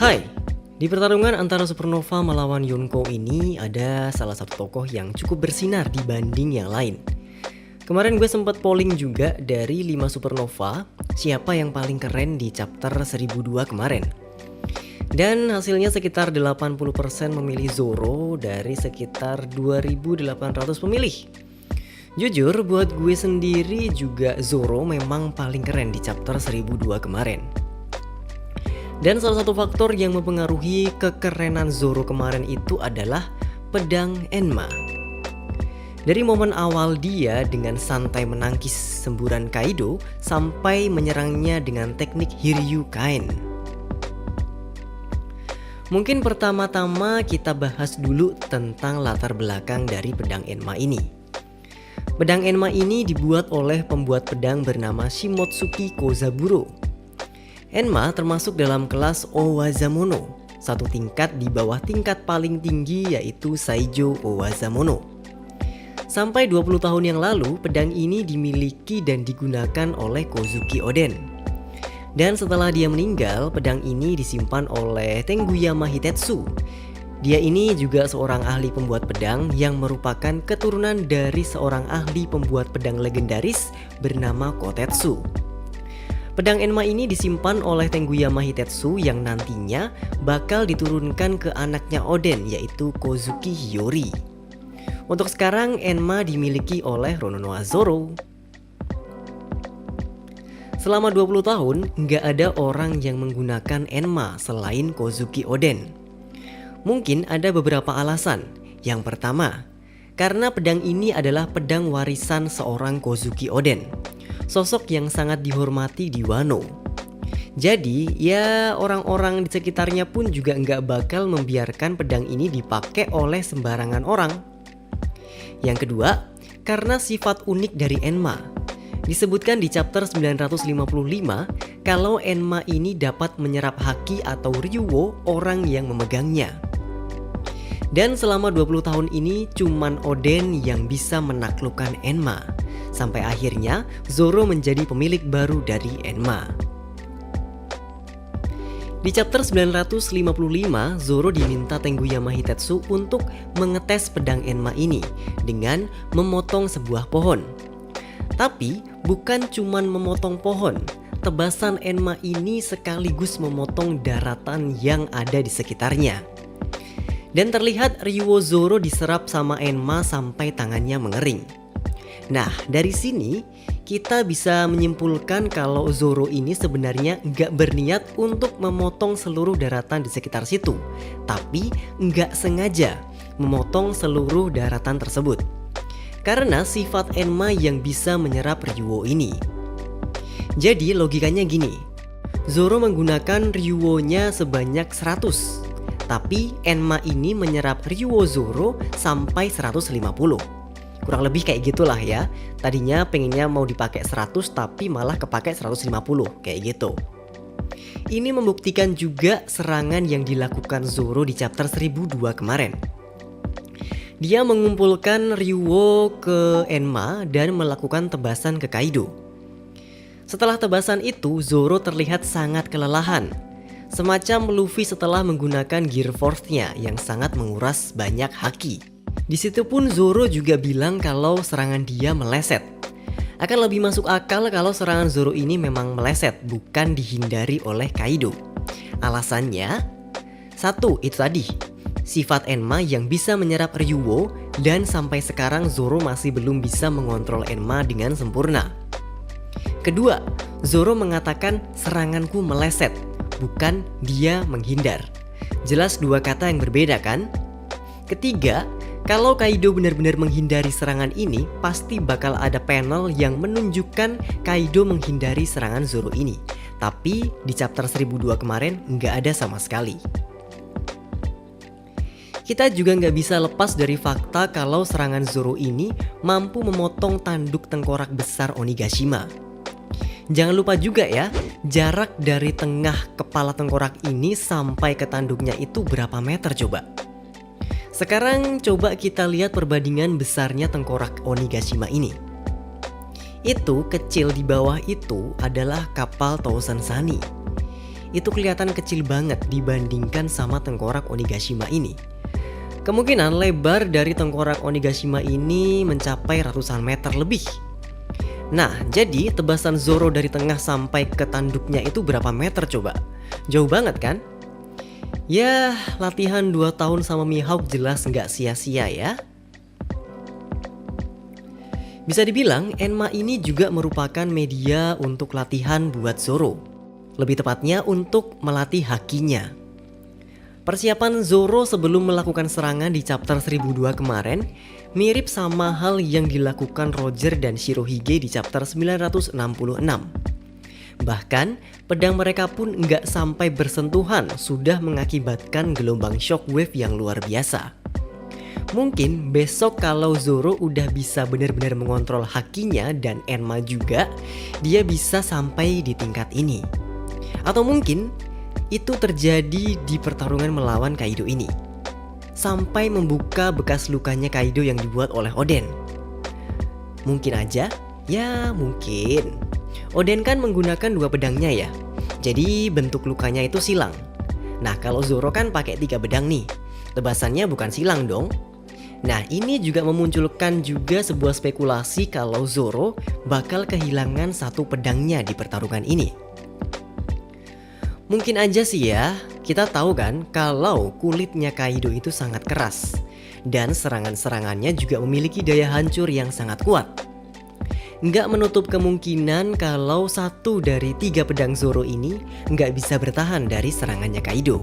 Hai, di pertarungan antara Supernova melawan Yonko ini ada salah satu tokoh yang cukup bersinar dibanding yang lain. Kemarin gue sempat polling juga dari 5 Supernova, siapa yang paling keren di chapter 1002 kemarin. Dan hasilnya sekitar 80% memilih Zoro dari sekitar 2800 pemilih. Jujur buat gue sendiri juga Zoro memang paling keren di chapter 1002 kemarin. Dan salah satu faktor yang mempengaruhi kekerenan Zoro kemarin itu adalah pedang Enma. Dari momen awal dia dengan santai menangkis semburan Kaido sampai menyerangnya dengan teknik Hiryu Kain. Mungkin pertama-tama kita bahas dulu tentang latar belakang dari pedang Enma ini. Pedang Enma ini dibuat oleh pembuat pedang bernama Shimotsuki Kozaburo. Enma termasuk dalam kelas Owazamono, satu tingkat di bawah tingkat paling tinggi yaitu Saijo Owazamono. Sampai 20 tahun yang lalu, pedang ini dimiliki dan digunakan oleh Kozuki Oden. Dan setelah dia meninggal, pedang ini disimpan oleh Tenguyama Hitetsu. Dia ini juga seorang ahli pembuat pedang yang merupakan keturunan dari seorang ahli pembuat pedang legendaris bernama Kotetsu. Pedang Enma ini disimpan oleh Tenguyama Hitetsu yang nantinya bakal diturunkan ke anaknya Oden yaitu Kozuki Hiyori. Untuk sekarang Enma dimiliki oleh Rononoa Zoro. Selama 20 tahun nggak ada orang yang menggunakan Enma selain Kozuki Oden. Mungkin ada beberapa alasan. Yang pertama, karena pedang ini adalah pedang warisan seorang Kozuki Oden, sosok yang sangat dihormati di Wano. Jadi ya orang-orang di sekitarnya pun juga nggak bakal membiarkan pedang ini dipakai oleh sembarangan orang. Yang kedua, karena sifat unik dari Enma. Disebutkan di chapter 955 kalau Enma ini dapat menyerap haki atau ryuwo orang yang memegangnya. Dan selama 20 tahun ini cuman Oden yang bisa menaklukkan Enma. Sampai akhirnya Zoro menjadi pemilik baru dari Enma. Di chapter 955, Zoro diminta Tenguyama Hitetsu untuk mengetes pedang Enma ini dengan memotong sebuah pohon. Tapi bukan cuman memotong pohon, tebasan Enma ini sekaligus memotong daratan yang ada di sekitarnya. Dan terlihat ryuwo Zoro diserap sama Enma sampai tangannya mengering. Nah, dari sini kita bisa menyimpulkan kalau Zoro ini sebenarnya nggak berniat untuk memotong seluruh daratan di sekitar situ, tapi nggak sengaja memotong seluruh daratan tersebut. Karena sifat Enma yang bisa menyerap ryuwo ini. Jadi logikanya gini, Zoro menggunakan ryuwonya sebanyak 100, tapi Enma ini menyerap ryuwo Zoro sampai 150. Kurang lebih kayak gitulah ya. Tadinya pengennya mau dipakai 100 tapi malah kepakai 150 kayak gitu. Ini membuktikan juga serangan yang dilakukan Zoro di chapter 1002 kemarin. Dia mengumpulkan ryuwo ke Enma dan melakukan tebasan ke Kaido. Setelah tebasan itu, Zoro terlihat sangat kelelahan. Semacam Luffy setelah menggunakan Gear Force-nya yang sangat menguras banyak haki. Di situ pun Zoro juga bilang kalau serangan dia meleset. Akan lebih masuk akal kalau serangan Zoro ini memang meleset, bukan dihindari oleh Kaido. Alasannya, satu itu tadi, sifat Enma yang bisa menyerap ryuwo dan sampai sekarang Zoro masih belum bisa mengontrol Enma dengan sempurna. Kedua, Zoro mengatakan seranganku meleset, bukan dia menghindar. Jelas dua kata yang berbeda kan? Ketiga, kalau Kaido benar-benar menghindari serangan ini, pasti bakal ada panel yang menunjukkan Kaido menghindari serangan Zoro ini. Tapi di chapter 1002 kemarin nggak ada sama sekali. Kita juga nggak bisa lepas dari fakta kalau serangan Zoro ini mampu memotong tanduk tengkorak besar Onigashima. Jangan lupa juga ya, jarak dari tengah kepala tengkorak ini sampai ke tanduknya itu berapa meter coba? Sekarang coba kita lihat perbandingan besarnya tengkorak Onigashima ini. Itu kecil di bawah itu adalah kapal Thousand Sunny. itu kelihatan kecil banget dibandingkan sama tengkorak Onigashima ini. Kemungkinan lebar dari tengkorak Onigashima ini mencapai ratusan meter lebih. Nah, jadi tebasan Zoro dari tengah sampai ke tanduknya itu berapa meter coba? Jauh banget kan? Ya, latihan 2 tahun sama Mihawk jelas nggak sia-sia ya. Bisa dibilang Enma ini juga merupakan media untuk latihan buat Zoro. Lebih tepatnya untuk melatih hakinya. Persiapan Zoro sebelum melakukan serangan di chapter 1002 kemarin mirip sama hal yang dilakukan Roger dan Shirohige di chapter 966. Bahkan pedang mereka pun nggak sampai bersentuhan sudah mengakibatkan gelombang shockwave yang luar biasa. Mungkin besok kalau Zoro udah bisa benar-benar mengontrol hakinya dan Enma juga, dia bisa sampai di tingkat ini. Atau mungkin itu terjadi di pertarungan melawan Kaido ini, sampai membuka bekas lukanya Kaido yang dibuat oleh Oden. Mungkin aja, ya mungkin. Oden kan menggunakan 2 pedangnya ya, jadi bentuk lukanya itu silang. Nah kalau Zoro kan pakai 3 pedang nih, tebasannya bukan silang dong. Nah ini juga memunculkan juga sebuah spekulasi kalau Zoro bakal kehilangan 1 pedangnya di pertarungan ini. Mungkin aja sih ya, kita tahu kan kalau kulitnya Kaido itu sangat keras dan serangan-serangannya juga memiliki daya hancur yang sangat kuat. Nggak menutup kemungkinan kalau 1 dari 3 pedang Zoro ini nggak bisa bertahan dari serangannya Kaido.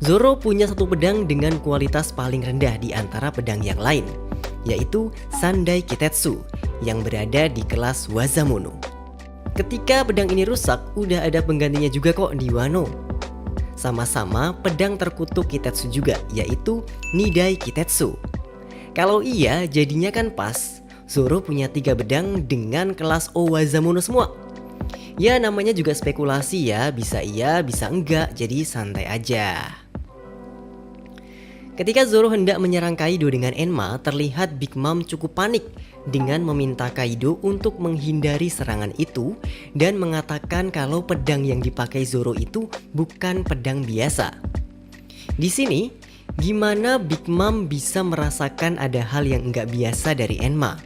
Zoro punya 1 pedang dengan kualitas paling rendah di antara pedang yang lain, yaitu Sandai Kitetsu yang berada di kelas Wazamono. Ketika pedang ini rusak, udah ada penggantinya juga kok di Wano. Sama-sama pedang terkutuk Kitetsu juga, yaitu Nidai Kitetsu. Kalau iya, jadinya kan pas Zoro punya 3 pedang dengan kelas Wazamono semua. Ya namanya juga spekulasi ya, bisa iya, bisa enggak, jadi santai aja. Ketika Zoro hendak menyerang Kaido dengan Enma, terlihat Big Mom cukup panik dengan meminta Kaido untuk menghindari serangan itu dan mengatakan kalau pedang yang dipakai Zoro itu bukan pedang biasa. Di sini, gimana Big Mom bisa merasakan ada hal yang nggak biasa dari Enma?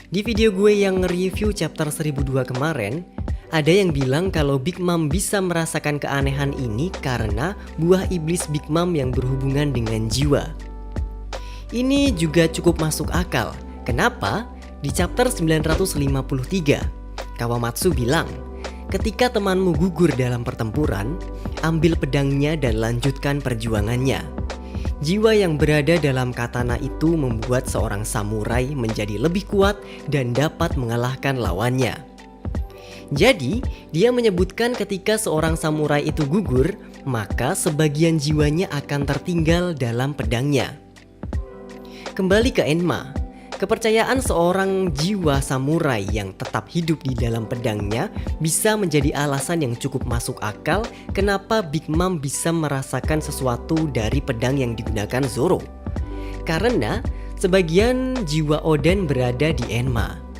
Di video gue yang nge-review chapter 1002 kemarin, ada yang bilang kalau Big Mom bisa merasakan keanehan ini karena buah iblis Big Mom yang berhubungan dengan jiwa. Ini juga cukup masuk akal. Kenapa? Di chapter 953, Kawamatsu bilang, ketika temanmu gugur dalam pertempuran, ambil pedangnya dan lanjutkan perjuangannya. Jiwa yang berada dalam katana itu membuat seorang samurai menjadi lebih kuat dan dapat mengalahkan lawannya. Jadi, dia menyebutkan ketika seorang samurai itu gugur, maka sebagian jiwanya akan tertinggal dalam pedangnya. Kembali ke Enma, kepercayaan seorang jiwa samurai yang tetap hidup di dalam pedangnya bisa menjadi alasan yang cukup masuk akal kenapa Big Mom bisa merasakan sesuatu dari pedang yang digunakan Zoro. Karena sebagian jiwa Oden berada di Enma.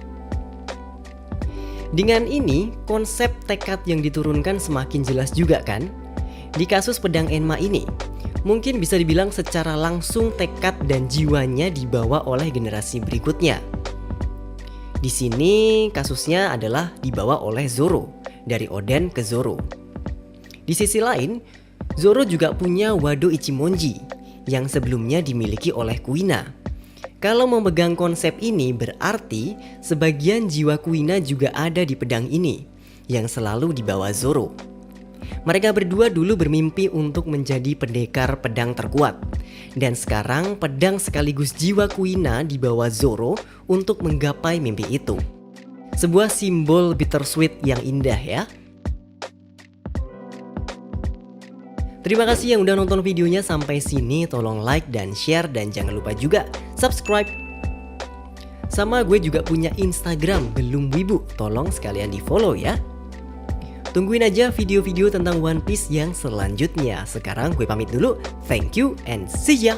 Dengan ini, konsep tekad yang diturunkan semakin jelas juga kan? Di kasus pedang Enma ini, mungkin bisa dibilang secara langsung tekad dan jiwanya dibawa oleh generasi berikutnya. Di sini kasusnya adalah dibawa oleh Zoro, dari Oden ke Zoro. Di sisi lain, Zoro juga punya Wado Ichimonji yang sebelumnya dimiliki oleh Kuina. Kalau memegang konsep ini berarti sebagian jiwa Kuina juga ada di pedang ini yang selalu dibawa Zoro. Mereka berdua dulu bermimpi untuk menjadi pendekar pedang terkuat. Dan sekarang pedang sekaligus jiwa Kuina dibawa Zoro untuk menggapai mimpi itu. Sebuah simbol bittersweet yang indah ya. Terima kasih yang udah nonton videonya sampai sini. Tolong like dan share dan jangan lupa juga subscribe. Sama gue juga punya Instagram Belum Wibu. Tolong sekalian di follow ya. Tungguin aja video-video tentang One Piece yang selanjutnya. Sekarang gue pamit dulu. Thank you and see ya.